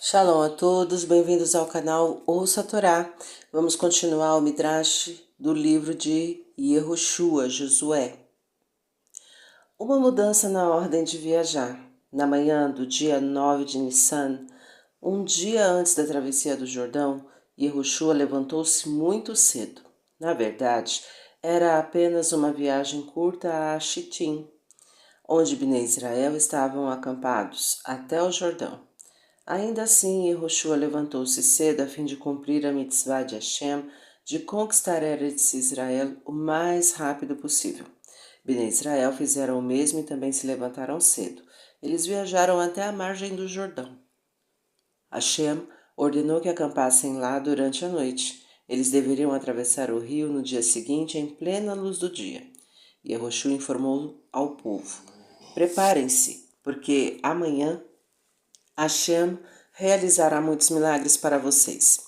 Shalom a todos, bem-vindos ao canal Ouça a Torá. Vamos continuar o Midrash do livro de Yehoshua, Josué. Uma mudança na ordem de viajar. Na manhã do dia 9 de Nissan, um dia antes da travessia do Jordão, Yehoshua levantou-se muito cedo. Na verdade, era apenas uma viagem curta a Shittim, onde Bnei Israel estavam acampados, até o Jordão. Ainda assim, Yehoshua levantou-se cedo a fim de cumprir a mitzvah de Hashem de conquistar Eretz Israel o mais rápido possível. Bnei Israel fizeram o mesmo e também se levantaram cedo. Eles viajaram até a margem do Jordão. Hashem ordenou que acampassem lá durante a noite. Eles deveriam atravessar o rio no dia seguinte em plena luz do dia. Yehoshua informou ao povo: preparem-se, porque amanhã Hashem realizará muitos milagres para vocês.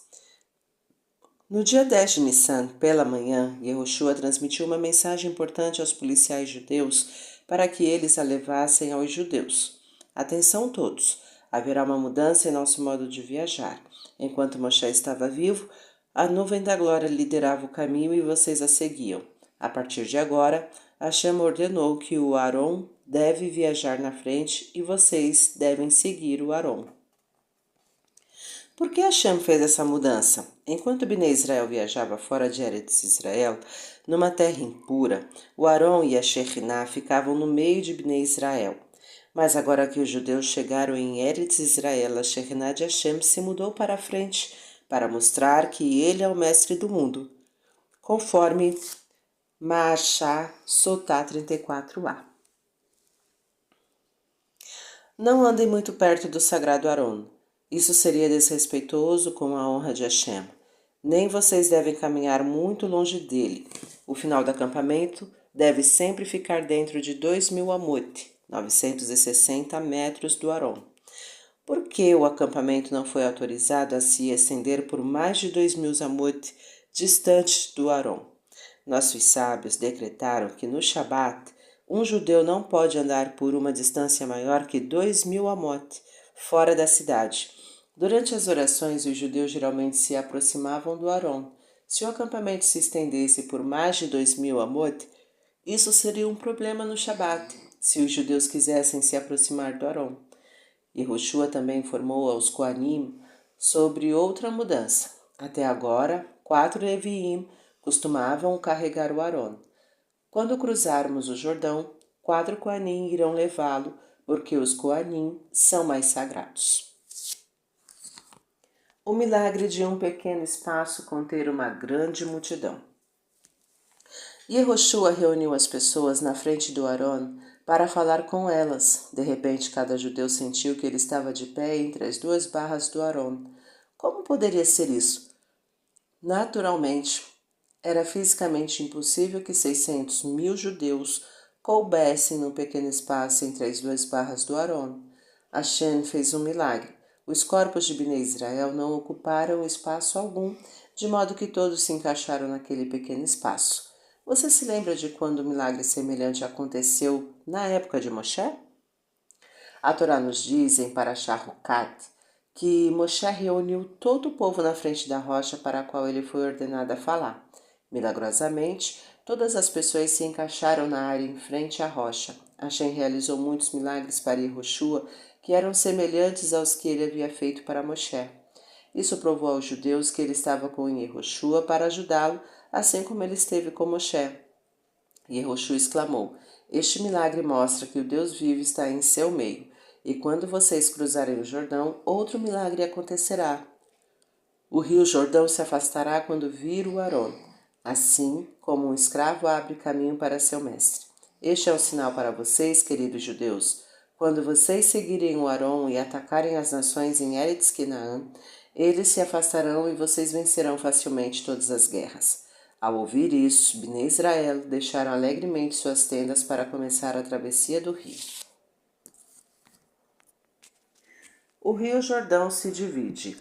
No dia 10 de Nissan, pela manhã, Yehoshua transmitiu uma mensagem importante aos policiais judeus para que eles a levassem aos judeus. Atenção todos, haverá uma mudança em nosso modo de viajar. Enquanto Moshe estava vivo, a nuvem da glória liderava o caminho e vocês a seguiam. A partir de agora, Hashem ordenou que o Aron deve viajar na frente e vocês devem seguir o Aron. Por que Hashem fez essa mudança? Enquanto Bnei Israel viajava fora de Eretz Israel, numa terra impura, o Aron e a Shekhinah ficavam no meio de Bnei Israel. Mas agora que os judeus chegaram em Eretz Israel, a Shekhinah de Hashem se mudou para a frente, para mostrar que ele é o mestre do mundo, conforme Maashá Sotá 34a. Não andem muito perto do sagrado Aron. Isso seria desrespeitoso com a honra de Hashem. Nem vocês devem caminhar muito longe dele. O final do acampamento deve sempre ficar dentro de 2.000 amot, 960 metros do Aron. Por que o acampamento não foi autorizado a se estender por mais de 2.000 amot distantes do Aron? Nossos sábios decretaram que no Shabat, um judeu não pode andar por uma distância maior que 2.000 amot, fora da cidade. Durante as orações, os judeus geralmente se aproximavam do Aron. Se o acampamento se estendesse por mais de 2.000 amot, isso seria um problema no Shabat, se os judeus quisessem se aproximar do Aron. Yehoshua também informou aos Koanim sobre outra mudança. Até agora, 4 Leviim costumavam carregar o Aron. Quando cruzarmos o Jordão, 4 Koanim irão levá-lo, porque os Koanim são mais sagrados. O milagre de um pequeno espaço conter uma grande multidão. Yehoshua reuniu as pessoas na frente do Aron para falar com elas. De repente, cada judeu sentiu que ele estava de pé entre as 2 barras do Aron. Como poderia ser isso? Naturalmente, era fisicamente impossível que 600.000 judeus coubessem num pequeno espaço entre as 2 barras do Aron. Hashem fez um milagre. Os corpos de Bnei Israel não ocuparam espaço algum, de modo que todos se encaixaram naquele pequeno espaço. Você se lembra de quando um milagre semelhante aconteceu na época de Moshe? A Torá nos diz em Parashá Hukat que Moshe reuniu todo o povo na frente da rocha para a qual ele foi ordenado a falar. Milagrosamente, todas as pessoas se encaixaram na área em frente à rocha. Hashem realizou muitos milagres para Yehoshua que eram semelhantes aos que ele havia feito para Moshe. Isso provou aos judeus que ele estava com Yehoshua para ajudá-lo, assim como ele esteve com Moshe. Yehoshua exclamou: este milagre mostra que o Deus vivo está em seu meio, e quando vocês cruzarem o Jordão, outro milagre acontecerá. O rio Jordão se afastará quando vir o Aron, assim como um escravo abre caminho para seu mestre. Este é um sinal para vocês, queridos judeus. Quando vocês seguirem o Aron e atacarem as nações em Eretz Canaã, eles se afastarão e vocês vencerão facilmente todas as guerras. Ao ouvir isso, Bnei Israel deixaram alegremente suas tendas para começar a travessia do rio. O rio Jordão se divide.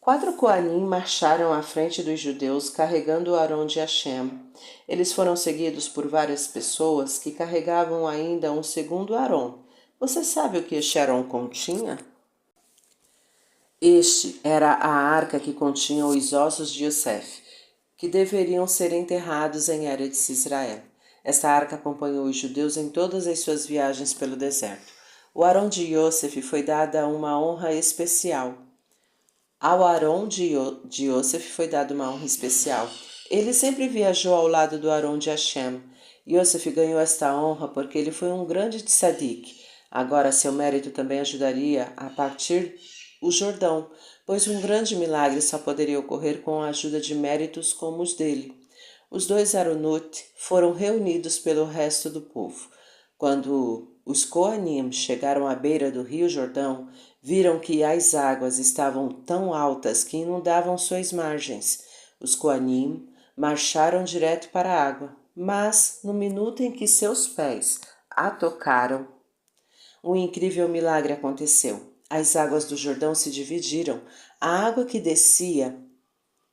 4 Koanim marcharam à frente dos judeus carregando o Aron de Hashem. Eles foram seguidos por várias pessoas que carregavam ainda um segundo Aron, Você sabe o que este Arão continha? Este era a arca que continha os ossos de Yosef, que deveriam ser enterrados em Eretz Israel. Esta arca acompanhou os judeus em todas as suas viagens pelo deserto. O Arão de Yosef foi dada uma honra especial. Ao Arão de Yosef foi dada uma honra especial. Ele sempre viajou ao lado do Arão de Hashem. Yosef ganhou esta honra porque ele foi um grande tzadik. Agora seu mérito também ajudaria a partir o Jordão, pois um grande milagre só poderia ocorrer com a ajuda de méritos como os dele. Os dois Aronot foram reunidos pelo resto do povo. Quando os Coanim chegaram à beira do rio Jordão, viram que as águas estavam tão altas que inundavam suas margens. Os Coanim marcharam direto para a água, mas no minuto em que seus pés a tocaram, um incrível milagre aconteceu. As águas do Jordão se dividiram. A água que descia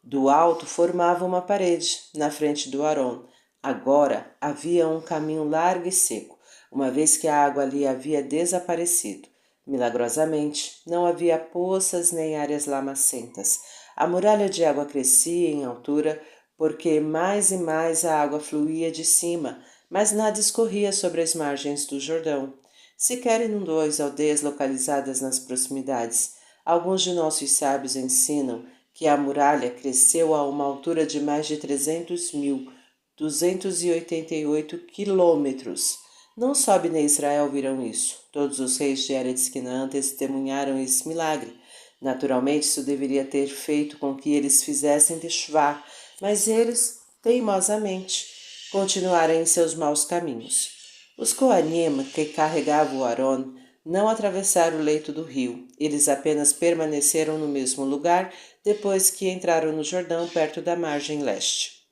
do alto formava uma parede na frente do Arão. Agora havia um caminho largo e seco, uma vez que a água ali havia desaparecido. Milagrosamente, não havia poças nem áreas lamacentas. A muralha de água crescia em altura, porque mais e mais a água fluía de cima, mas nada escorria sobre as margens do Jordão. Sequer inundou as aldeias localizadas nas proximidades. Alguns de nossos sábios ensinam que a muralha cresceu a uma altura de mais de 300.288 quilômetros. Não só Bnei Israel viram isso. Todos os reis de Eretz Canaã testemunharam esse milagre. Naturalmente, isso deveria ter feito com que eles fizessem teshuvá, mas eles, teimosamente, continuaram em seus maus caminhos. Os Coanim, que carregavam o Arão, não atravessaram o leito do rio. Eles apenas permaneceram no mesmo lugar depois que entraram no Jordão perto da margem leste.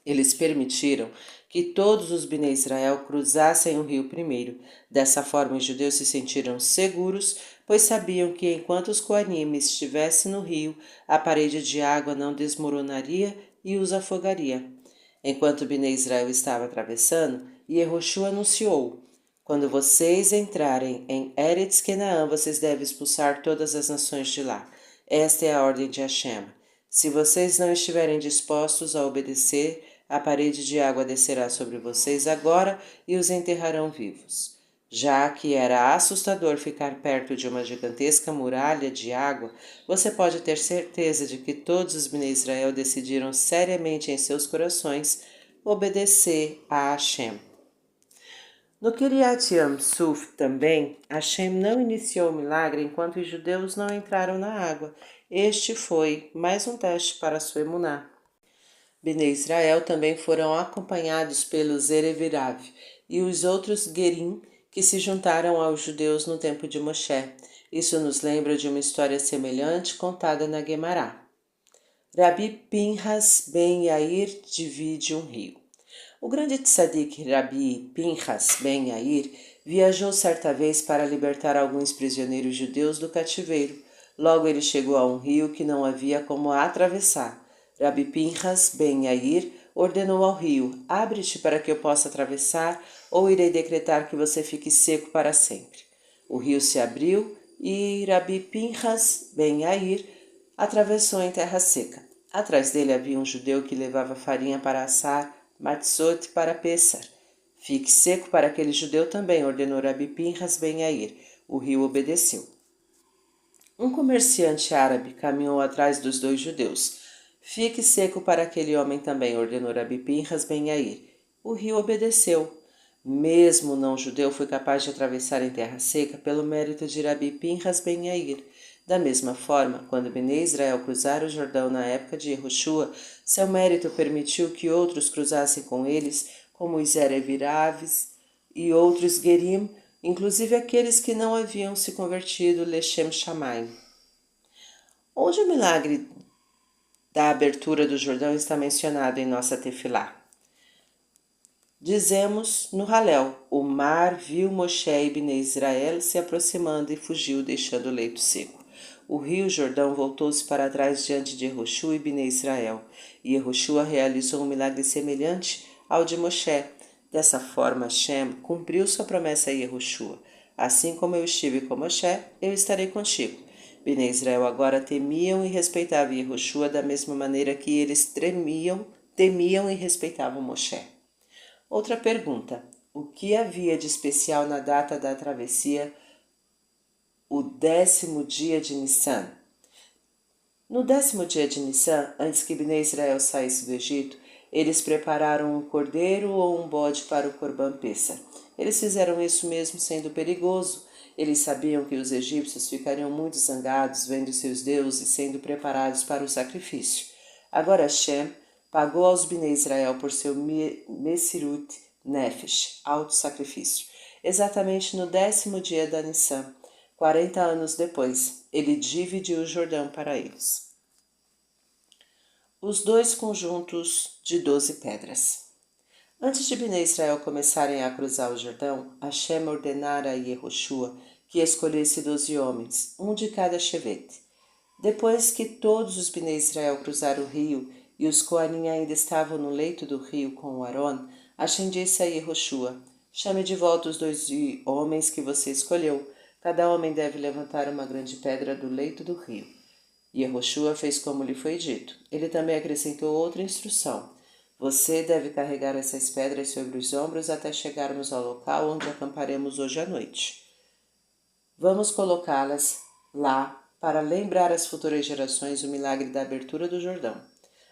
Eles permitiram que todos os Bnei Israel cruzassem o rio primeiro. Dessa forma, os judeus se sentiram seguros, pois sabiam que enquanto os Coanim estivessem no rio, a parede de água não desmoronaria e os afogaria. Enquanto Bnei Israel estava atravessando, Yehoshua anunciou: quando vocês entrarem em Eretz Canaã, vocês devem expulsar todas as nações de lá. Esta é a ordem de Hashem. Se vocês não estiverem dispostos a obedecer, a parede de água descerá sobre vocês agora e os enterrarão vivos. Já que era assustador ficar perto de uma gigantesca muralha de água, você pode ter certeza de que todos os Bnei Israel decidiram seriamente em seus corações obedecer a Hashem. No Kiryat Yam-Suf também, Hashem não iniciou o milagre enquanto os judeus não entraram na água. Este foi mais um teste para sua emuná. Bnei Israel também foram acompanhados pelos Erevirav e os outros Gerim que se juntaram aos judeus no tempo de Moshe. Isso nos lembra de uma história semelhante contada na Guemará. Rabi Pinhas ben Yair divide um rio. O grande tzadik Rabi Pinhas ben Yair viajou certa vez para libertar alguns prisioneiros judeus do cativeiro. Logo ele chegou a um rio que não havia como atravessar. Rabi Pinhas ben Yair ordenou ao rio: abre-te para que eu possa atravessar, ou irei decretar que você fique seco para sempre. O rio se abriu e Rabi Pinhas ben Yair atravessou em terra seca. Atrás dele havia um judeu que levava farinha para assar, matzot para Pessar. Fique seco para aquele judeu também, ordenou Rabi Pinhas ben Yair. O rio obedeceu. Um comerciante árabe caminhou atrás dos dois judeus. Fique seco para aquele homem também, ordenou Rabi Pinhas ben Yair. O rio obedeceu. Mesmo o não-judeu foi capaz de atravessar em terra seca pelo mérito de Rabi Pinhas ben Yair. Da mesma forma, quando Bnei Israel cruzaram o Jordão na época de Yehoshua, seu mérito permitiu que outros cruzassem com eles, como os Ereviraves e outros Gerim, inclusive aqueles que não haviam se convertido Leshem Shammai. Onde o milagre da abertura do Jordão está mencionado em nossa tefilá? Dizemos no Halel: o mar viu Moshe e Bnei Israel se aproximando e fugiu, deixando o leito seco. O rio Jordão voltou-se para trás diante de Yehoshua e Bnei Israel, e Yehoshua realizou um milagre semelhante ao de Moshe. Dessa forma, Hashem cumpriu sua promessa a Yehoshua. Assim como eu estive com Moshe, eu estarei contigo. Bnei Israel agora temiam e respeitavam Yehoshua da mesma maneira que eles temiam e respeitavam Moshe. Outra pergunta. O que havia de especial na data da travessia, o 10º dia de Nissan? No 10º dia de Nissan, antes que Bnei Israel saísse do Egito, eles prepararam um cordeiro ou um bode para o Corban Pessa. Eles fizeram isso mesmo sendo perigoso. Eles sabiam que os egípcios ficariam muito zangados vendo seus deuses sendo preparados para o sacrifício. Agora Hashem pagou aos Bnei Israel por seu Messirut Nefesh, auto-sacrifício. Exatamente no 10º dia da Nissan, 40 anos depois, ele dividiu o Jordão para eles. Os 2 conjuntos de 12 pedras. Antes de Bnei Israel começarem a cruzar o Jordão, Hashem ordenara a Yehoshua que escolhesse 12 homens, um de cada chevette. Depois que todos os Bnei Israel cruzaram o rio e os Coanim ainda estavam no leito do rio com o Aron, Hashem disse a Yehoshua: chame de volta os 2 homens que você escolheu. Cada homem deve levantar uma grande pedra do leito do rio. Yehoshua fez como lhe foi dito. Ele também acrescentou outra instrução. Você deve carregar essas pedras sobre os ombros até chegarmos ao local onde acamparemos hoje à noite. Vamos colocá-las lá para lembrar às futuras gerações o milagre da abertura do Jordão.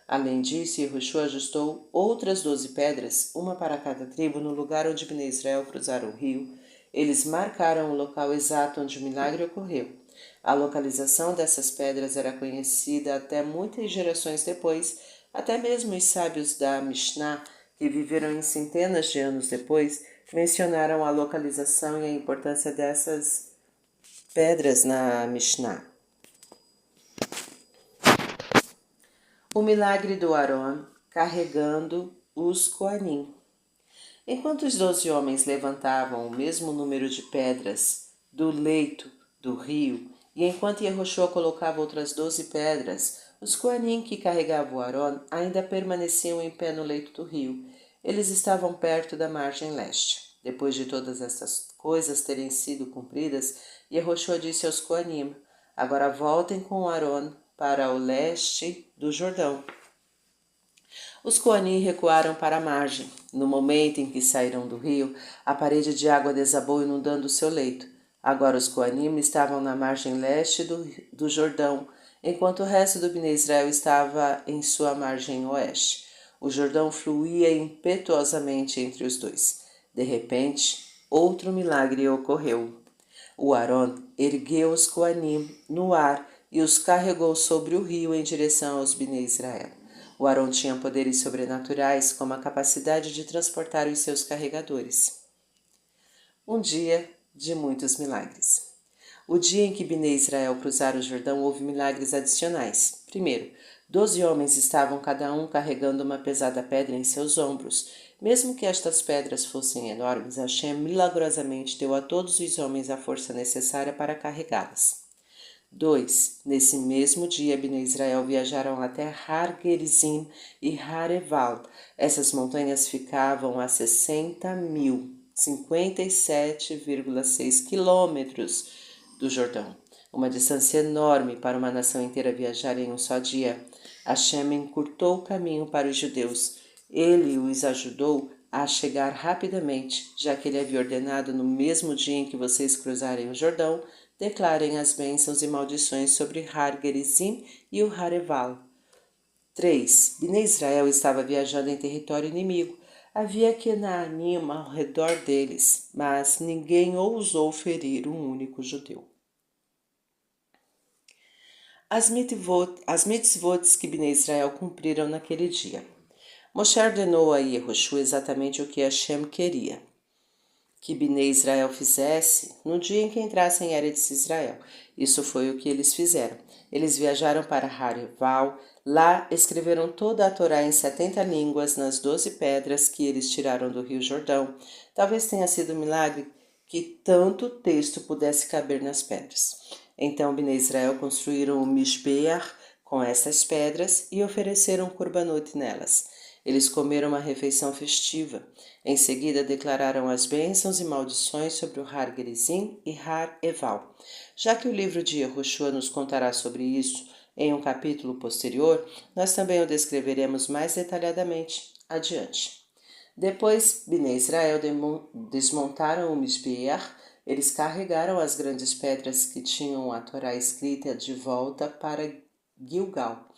Além disso, Yehoshua ajustou outras 12 pedras, uma para cada tribo, no lugar onde Bnei Israel cruzaram o rio. Eles marcaram o local exato onde o milagre ocorreu. A localização dessas pedras era conhecida até muitas gerações depois, até mesmo os sábios da Mishnah, que viveram em centenas de anos depois, mencionaram a localização e a importância dessas pedras na Mishnah. O milagre do Aron carregando os Coanim. Enquanto os 12 homens levantavam o mesmo número de pedras do leito do rio, e enquanto Yehoshua colocava outras 12 pedras, os Coanim que carregavam o Aron ainda permaneciam em pé no leito do rio. Eles estavam perto da margem leste. Depois de todas essas coisas terem sido cumpridas, Yehoshua disse aos Coanim: agora voltem com o Aron para o leste do Jordão. Os Coanim recuaram para a margem. No momento em que saíram do rio, a parede de água desabou inundando o seu leito. Agora os Coanim estavam na margem leste do Jordão, enquanto o resto do Bnei Israel estava em sua margem oeste. O Jordão fluía impetuosamente entre os dois. De repente, outro milagre ocorreu. O Aron ergueu os Coanim no ar e os carregou sobre o rio em direção aos Bnei Israel. O Aron tinha poderes sobrenaturais, como a capacidade de transportar os seus carregadores. Um dia de muitos milagres. O dia em que Bnei Israel cruzaram o Jordão, houve milagres adicionais. Primeiro, 12 homens estavam cada um carregando uma pesada pedra em seus ombros. Mesmo que estas pedras fossem enormes, Hashem milagrosamente deu a todos os homens a força necessária para carregá-las. 2. Nesse mesmo dia, Bnei Israel viajaram até Har Gerizim e Har Eval. Essas montanhas ficavam a 57,6 quilômetros do Jordão. Uma distância enorme para uma nação inteira viajar em um só dia. Hashem encurtou o caminho para os judeus. Ele os ajudou a chegar rapidamente, já que ele havia ordenado no mesmo dia em que vocês cruzarem o Jordão, declarem as bênçãos e maldições sobre Har Gerizim e o Har Eval. 3. Bnei Israel estava viajando em território inimigo. Havia Kenaanim ao redor deles, mas ninguém ousou ferir um único judeu. As mitzvot que Bnei Israel cumpriram naquele dia. Moshe ordenou a Yehoshua exatamente o que Hashem queria que Bnei Israel fizesse no dia em que entrassem em Eretz Israel. Isso foi o que eles fizeram. Eles viajaram para Har Eval, lá escreveram toda a Torá em 70 línguas nas 12 pedras que eles tiraram do rio Jordão. Talvez tenha sido um milagre que tanto texto pudesse caber nas pedras. Então Bnei Israel construíram o Mishbeach com essas pedras e ofereceram um korbanot nelas. Eles comeram uma refeição festiva. Em seguida, declararam as bênçãos e maldições sobre o Har Gerizim e Har Eval. Já que o livro de Yehoshua nos contará sobre isso em um capítulo posterior, nós também o descreveremos mais detalhadamente adiante. Depois, Bnei Israel desmontaram o Misbeach. Eles carregaram as grandes pedras que tinham a Torá escrita de volta para Gilgal.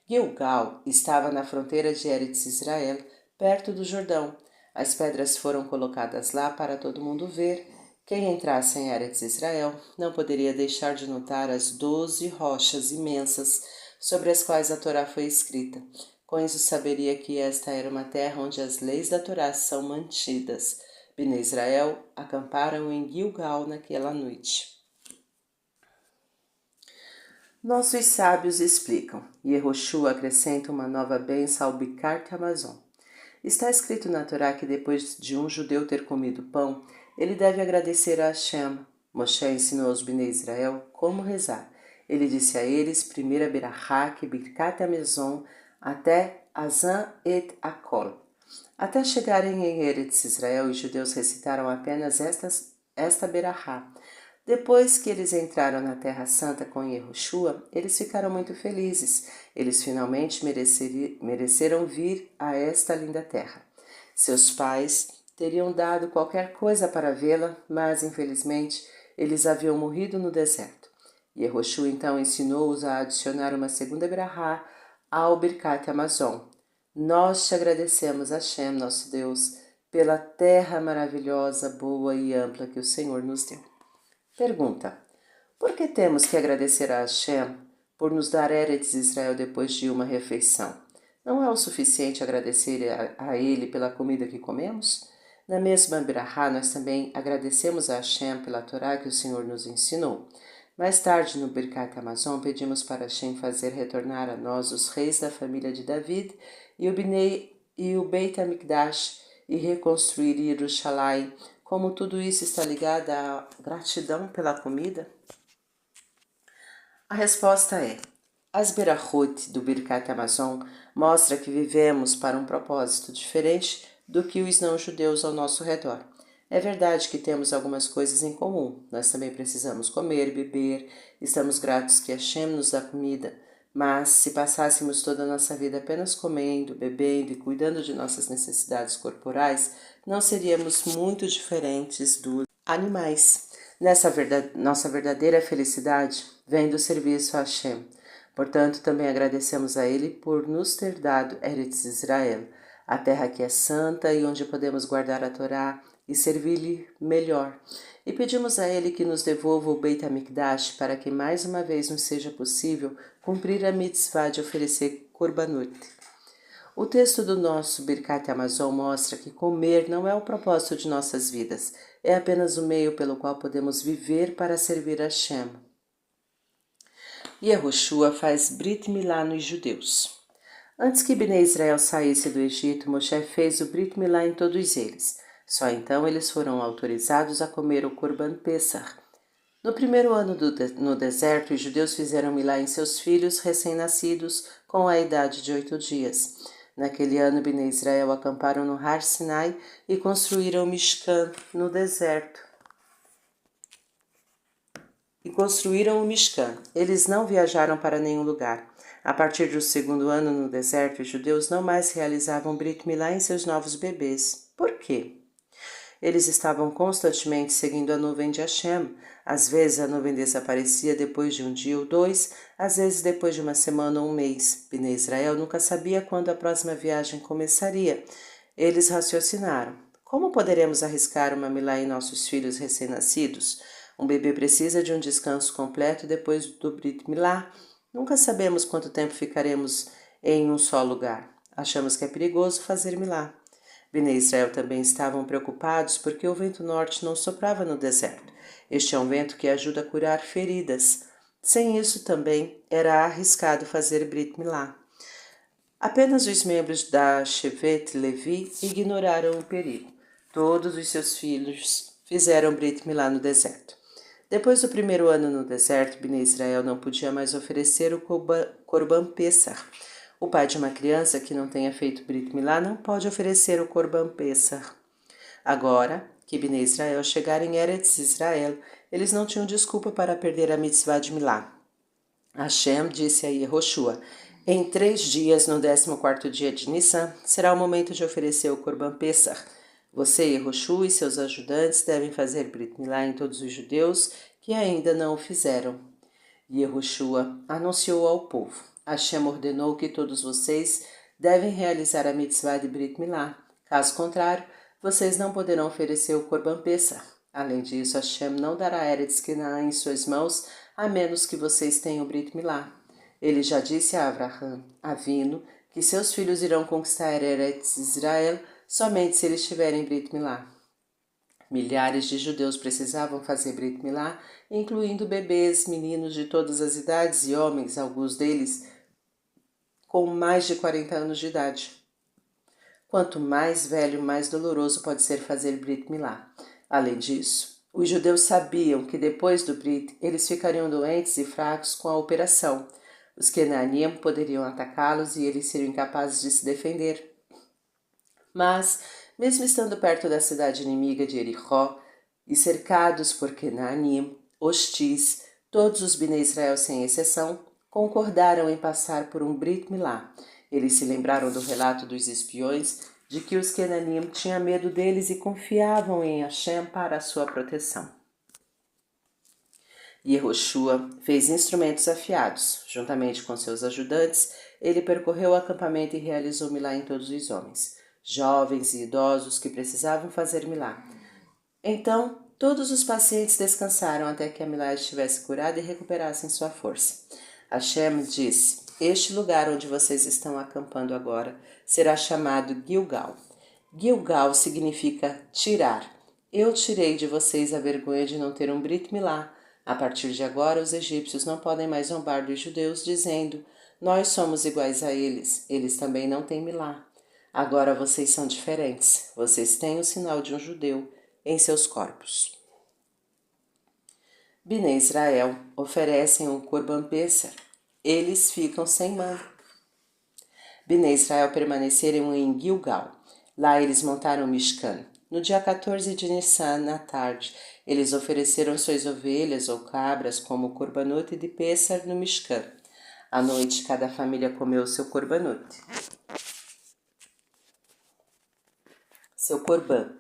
Gilgal estava na fronteira de Eretz Israel, perto do Jordão. As pedras foram colocadas lá para todo mundo ver. Quem entrasse em Eretz Israel não poderia deixar de notar as 12 rochas imensas sobre as quais a Torá foi escrita. Com isso saberia que esta era uma terra onde as leis da Torá são mantidas. Bnei Israel acamparam em Gilgal naquela noite. Nossos sábios explicam, e Yehoshua acrescenta uma nova bênção ao Birkat Hamazon. Está escrito na Torá que depois de um judeu ter comido pão, ele deve agradecer a Hashem. Moshe ensinou aos Bnei Israel como rezar. Ele disse a eles, primeira berachá, que Birkat Hamazon, até Azan et Akol. Até chegarem em Eretz Israel, os judeus recitaram apenas esta berachá. Depois que eles entraram na Terra Santa com Yehoshua, eles ficaram muito felizes. Eles finalmente mereceram vir a esta linda terra. Seus pais teriam dado qualquer coisa para vê-la, mas infelizmente eles haviam morrido no deserto. Yehoshua então ensinou-os a adicionar uma segunda berachá ao Birkat Hamazon. Nós te agradecemos, Hashem, nosso Deus, pela terra maravilhosa, boa e ampla que o Senhor nos deu. Pergunta: por que temos que agradecer a Hashem por nos dar Eretz Israel depois de uma refeição? Não é o suficiente agradecer a Ele pela comida que comemos? Na mesma Berahá, nós também agradecemos a Hashem pela Torá que o Senhor nos ensinou. Mais tarde, no Birkat Hamazon, pedimos para Hashem fazer retornar a nós os reis da família de David e o Beit HaMikdash e reconstruir Yerushalayim. Como tudo isso está ligado à gratidão pela comida? A resposta é: as Berachot do Birkat Hamazon mostra que vivemos para um propósito diferente do que os não-judeus ao nosso redor. É verdade que temos algumas coisas em comum. Nós também precisamos comer e beber. Estamos gratos que Hashem nos dá comida. Mas se passássemos toda a nossa vida apenas comendo, bebendo e cuidando de nossas necessidades corporais, não seríamos muito diferentes dos animais. Nossa verdadeira felicidade vem do serviço a Hashem. Portanto, também agradecemos a Ele por nos ter dado Eretz Israel, a terra que é santa e onde podemos guardar a Torá e servir-lhe melhor. E pedimos a Ele que nos devolva o Beit HaMikdash para que mais uma vez nos seja possível cumprir a mitzvah de oferecer korbanot. O texto do nosso Birkat Hamazon mostra que comer não é o propósito de nossas vidas, é apenas o meio pelo qual podemos viver para servir a Hashem. Yehoshua faz Brit Milá nos judeus. Antes que Bnei Israel saísse do Egito, Moshe fez o Brit Milá em todos eles. Só então eles foram autorizados a comer o Korban Pessah. No primeiro ano no deserto, os judeus fizeram Milá em seus filhos recém-nascidos com a idade de 8 dias. Naquele ano, Bnei Israel acamparam no Har Sinai e construíram Mishkan no deserto. Eles não viajaram para nenhum lugar. A partir do segundo ano no deserto, os judeus não mais realizavam Brit Milá em seus novos bebês. Por quê? Eles estavam constantemente seguindo a nuvem de Hashem. Às vezes a nuvem desaparecia depois de um dia ou dois, às vezes depois de uma semana ou um mês. Bnei Israel nunca sabia quando a próxima viagem começaria. Eles raciocinaram: como poderemos arriscar uma milá em nossos filhos recém-nascidos? Um bebê precisa de um descanso completo depois do Brit Milá. Nunca sabemos quanto tempo ficaremos em um só lugar. Achamos que é perigoso fazer milá. Bnei Israel também estavam preocupados porque o vento norte não soprava no deserto. Este é um vento que ajuda a curar feridas. Sem isso também era arriscado fazer Brit Milá. Apenas os membros da Shevet Levi ignoraram o perigo. Todos os seus filhos fizeram Brit Milá no deserto. Depois do primeiro ano no deserto, Bnei Israel não podia mais oferecer o Korban Pessah. O pai de uma criança que não tenha feito Brit Milá não pode oferecer o Corban Pessah. Agora que Bnei Israel chegaram em Eretz Israel, eles não tinham desculpa para perder a mitzvah de Milá. Hashem disse a Yehoshua: em 3 dias, no 14º dia de Nissan, será o momento de oferecer o Corban Pessah. Você, Yehoshua, e seus ajudantes devem fazer Brit Milá em todos os judeus que ainda não o fizeram. Yehoshua anunciou ao povo: Hashem ordenou que todos vocês devem realizar a mitzvah de Brit Milá. Caso contrário, vocês não poderão oferecer o Corban Pessah. Além disso, Hashem não dará Eretz Canaã em suas mãos, a menos que vocês tenham Brit Milá. Ele já disse a Avraham, Avino, que seus filhos irão conquistar Eretz Israel somente se eles tiverem Brit Milá. Milhares de judeus precisavam fazer Brit Milá, incluindo bebês, meninos de todas as idades e homens, alguns deles com mais de 40 anos de idade. Quanto mais velho, mais doloroso pode ser fazer Brit Milá. Além disso, os judeus sabiam que depois do Brit, eles ficariam doentes e fracos com a operação. Os Kenanim poderiam atacá-los e eles seriam incapazes de se defender. Mas, mesmo estando perto da cidade inimiga de Jericó e cercados por Kenanim, hostis, todos os Bnei Israel, sem exceção, concordaram em passar por um Brit Milá. Eles se lembraram do relato dos espiões de que os Kenanim tinham medo deles e confiavam em Hashem para a sua proteção. Yehoshua fez instrumentos afiados. Juntamente com seus ajudantes, ele percorreu o acampamento e realizou Milá em todos os homens, jovens e idosos que precisavam fazer Milá. Então, todos os pacientes descansaram até que a Milá estivesse curada e recuperassem sua força. Hashem disse: este lugar onde vocês estão acampando agora será chamado Gilgal. Gilgal significa tirar. Eu tirei de vocês a vergonha de não ter um Brit Milá. A partir de agora, os egípcios não podem mais zombar dos judeus, dizendo: nós somos iguais a eles, eles também não têm Milá. Agora vocês são diferentes, vocês têm o sinal de um judeu em seus corpos. Bnei Israel oferecem o Corban Pessah. Eles ficam sem mãe. Bnei Israel permaneceram em Gilgal. Lá eles montaram o Mishkan. No dia 14 de Nissan, na tarde, eles ofereceram suas ovelhas ou cabras como Corbanot de Pessah no Mishkan. À noite, cada família comeu seu Corbanot. Seu Corban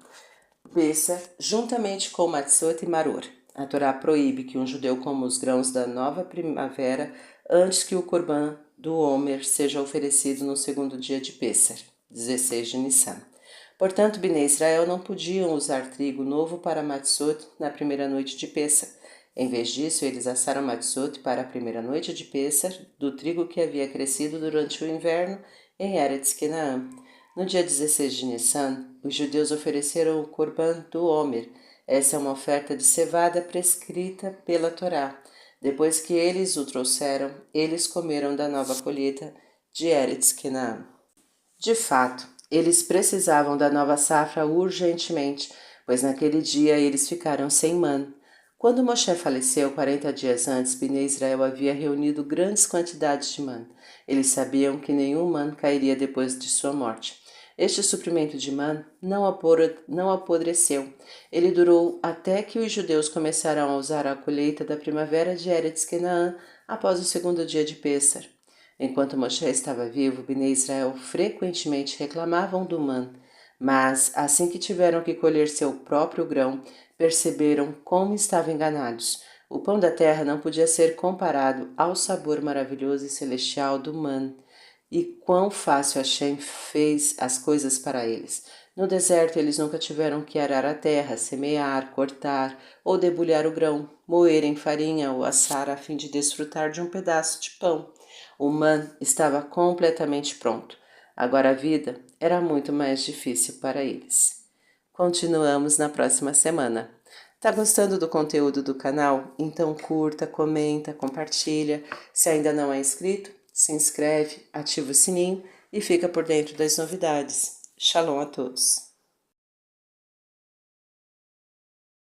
Pessah, juntamente com Matzot e Maror. A Torá proíbe que um judeu coma os grãos da nova primavera antes que o Corban do Homer seja oferecido no segundo dia de Pessah, 16 de Nissan. Portanto, Bnei Israel não podiam usar trigo novo para Matzot na primeira noite de Pessah. Em vez disso, eles assaram Matzot para a primeira noite de Pessah do trigo que havia crescido durante o inverno em Eretz Canaã. No dia 16 de Nissan, os judeus ofereceram o Corban do Homer. Essa é uma oferta de cevada prescrita pela Torá. Depois que eles o trouxeram, eles comeram da nova colheita de Eretz Canaã. De fato, eles precisavam da nova safra urgentemente, pois naquele dia eles ficaram sem man. Quando Moshe faleceu 40 dias antes, Bnei Israel havia reunido grandes quantidades de man. Eles sabiam que nenhum man cairia depois de sua morte. Este suprimento de man não apodreceu. Ele durou até que os judeus começaram a usar a colheita da primavera de Eretz Canaã após o segundo dia de Pessah. Enquanto Moshe estava vivo, Bnei Israel frequentemente reclamavam do man, mas assim que tiveram que colher seu próprio grão, perceberam como estavam enganados. O pão da terra não podia ser comparado ao sabor maravilhoso e celestial do man. E quão fácil Hashem fez as coisas para eles. No deserto, eles nunca tiveram que arar a terra, semear, cortar ou debulhar o grão, moer em farinha ou assar a fim de desfrutar de um pedaço de pão. O man estava completamente pronto. Agora a vida era muito mais difícil para eles. Continuamos na próxima semana. Tá gostando do conteúdo do canal? Então curta, comenta, compartilha. Se ainda não é inscrito, se inscreve, ativa o sininho e fica por dentro das novidades. Shalom a todos!